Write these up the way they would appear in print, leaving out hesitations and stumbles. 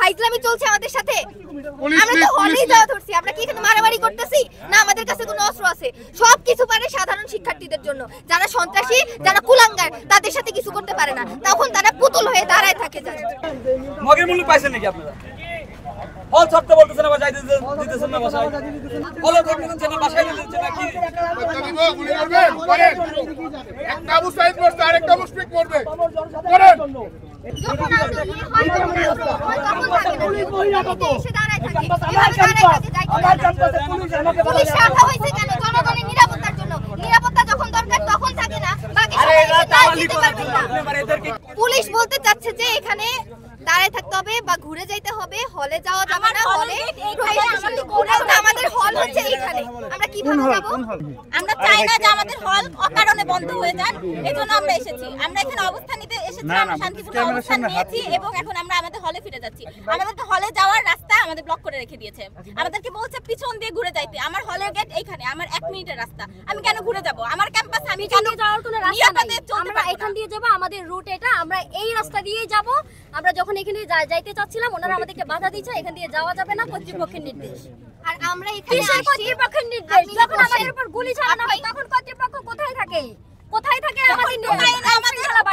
ফাইজলামি চলছে আমাদের সাথে? আমরা তো হলেই যাওয়া ধরছি, আমরা কি এখানে মারামারি করতেছি না? আমাদের কাছে কোনো অস্ত্র আছে? সবকিছু পারে সাধারণ শিক্ষার্থীদের জন্য, যারা সন্ত্রাসী, যারা কুলাঙ্গার, তাদের সাথে কিছু করতে পারে না, তখন তারা পুতুল হয়ে দাঁড়ায় থাকে। মগের মূল্য পাইছেন নাকি আপনারা? হল ছাড়তে বলতেছেন না, বাসায় দিতেছেন না, বাসায় হলে থাকতে দিচ্ছেন না, বাসায় দিচ্ছেন না, কি গুলি করবেন করেন? একটা আবু সাইদ করতে আরেকটা মুশফিক করবে করেন। যখন আমরা ইয়ে হয় তখন এসে দাঁড়ায় থাকে। পুলিশ রাখা হয়েছে কেন? জনগণের নিরাপত্তার জন্য। নিরাপত্তা যখন দরকার তখন থাকে না, বাকি সময় দিতে পারবেন না। পুলিশ বলতে চাচ্ছে যে এখানে দাঁড়ায় থাকতে হবে বা ঘুরে যাইতে হবে, হলে যাওয়া যাবে না। হলে আমাদের হল হচ্ছে এখানে, আমরা কিভাবে যাব? আমরা চাই না যে আমাদের হল অকারণে বন্ধ হয়ে যান, এজন্য আমরা এসেছি। আমরা এখানে অবস্থান নিতে এসেছি, আমরা শান্তিপূর্ণ অবস্থান নিয়েছি এবং এখন আমরা আমাদের হলে ফিরে যাচ্ছি। আমাদেরকে হলে যাওয়ার রাস্তা আমাদের ব্লক করে রেখে দিয়েছে, আমাদেরকে বলছে পিছন দিয়ে ঘুরে যাইতে। আমার হলের গেট এইখানে, আমার 1 মিনিটের রাস্তা, আমি কেন ঘুরে যাব? আমার ক্যাম্পাসে আমি কেন যাওয়ার কোনো রাস্তা নাই, আমরা এখান দিয়ে যাব, আমাদের রুট এটা, আমরা এই রাস্তা দিয়েই যাব। আমরা যখন এখানে যাইতে চাচ্ছিলাম ওনারা আমাদেরকে বাধা দিচ্ছে, এখান দিয়ে যাওয়া যাবে না, কর্তৃপক্ষের নির্দেশ। আর আমরা এখানে আসছি কর্তৃপক্ষের নির্দেশ, যখন আমাদের উপর গুলি চালানো হয় তখন কর্তৃপক্ষ কোথায় থাকে? কোথায় থাকে?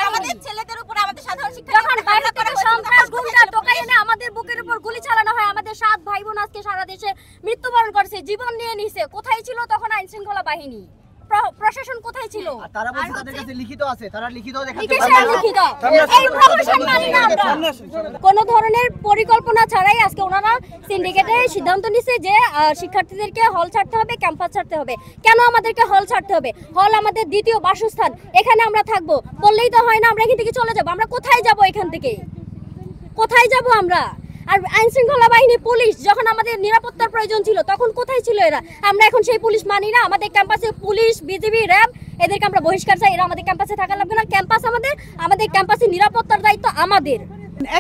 আমাদের ছেলেদের উপর, আমাদের সাধারণ শিক্ষার্থীদের যখন বাইরে থেকে সন্ত্রাস গুন্ডা টোকাই এনে আমাদের বুকের উপর গুলি চালানো হয়, আমাদের 7 ভাই বোন আজকে সারা দেশে মৃত্যুবরণ করেছে, জীবন নিয়ে নিছে, কোথায় ছিল তখন আইন শৃঙ্খলা বাহিনী? প্রশাসন কোথায় ছিল? তারা বলছে তাদের কাছে লিখিত আছে, তারা লিখিত দেখাতে পারে না। এই প্রশাসন মানি না আমরা। কোন ধরনের পরিকল্পনা ছাড়াই আজকে ওনারা সিন্ডিকেটে সিদ্ধান্ত নিছে যে শিক্ষার্থীদেরকে হল ছাড়তে হবে, ক্যাম্পাস ছাড়তে হবে। কেন আমাদেরকে হল ছাড়তে হবে? হল আমাদের দ্বিতীয় বাসস্থান, এখানে আমরা থাকবো। বললেই তো হয় না আমরা এখান থেকে চলে যাব। আমরা কোথায় যাব? এখান থেকে কোথায় যাব আমরা? আর আইন শৃঙ্খলা বাহিনী, পুলিশ যখন আমাদের নিরাপত্তার প্রয়োজন ছিল তখন কোথায় ছিল এরা? আমরা এখন সেই পুলিশ মানি না। আমাদের ক্যাম্পাসে পুলিশ, বিজিবি, র্যাব, এদেরকে আমরা বহিষ্কার চাই। এরা আমাদের ক্যাম্পাসে থাকা লাগবে না। ক্যাম্পাস আমাদের ক্যাম্পাসে নিরাপত্তার দায়িত্ব আমাদের।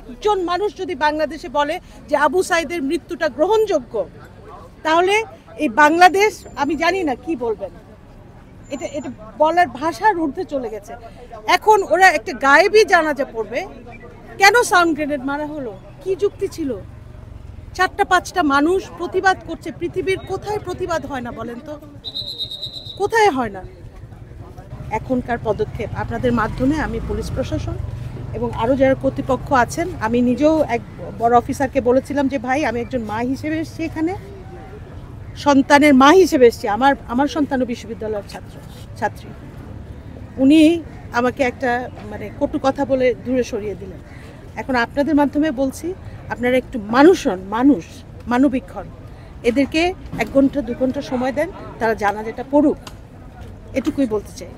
একজন মানুষ যদি বাংলাদেশে বলে যে আবু সাইদের মৃত্যুটা গ্রহণযোগ্য, তাহলে এই বাংলাদেশ আমি জানি না কি বলবেন। এটা বলার ভাষার ঊর্ধ্বে চলে গেছে। এখন ওরা একটা গায়েবী জানাজা পড়বে, কেন সাউন্ড গ্রেনেড মারা হলো? কি যুক্তি ছিল? 4-5টা মানুষ প্রতিবাদ করছে। পৃথিবীর কোথায় প্রতিবাদ হয় না বলেন তো? কোথায় হয় না? এখনকার পদক্ষেপ আপনাদের মাধ্যমে আমি পুলিশ প্রশাসন এবং আরও যারা কর্তৃপক্ষ আছেন, আমি নিজেও এক বড় অফিসারকে বলেছিলাম যে ভাই আমি একজন মা হিসেবে এসেছি, এখানে সন্তানের মা হিসেবে এসেছি। আমার সন্তানও বিশ্ববিদ্যালয়ের ছাত্রী। উনি আমাকে একটা কটু কথা বলে দূরে সরিয়ে দিলেন। এখন আপনাদের মাধ্যমে বলছি, আপনারা একটু মানবিক হন। এদেরকে 1 ঘন্টা 2 ঘন্টা সময় দেন, তারা জানাজাটা পড়ুক, এটুকুই বলতে চাই।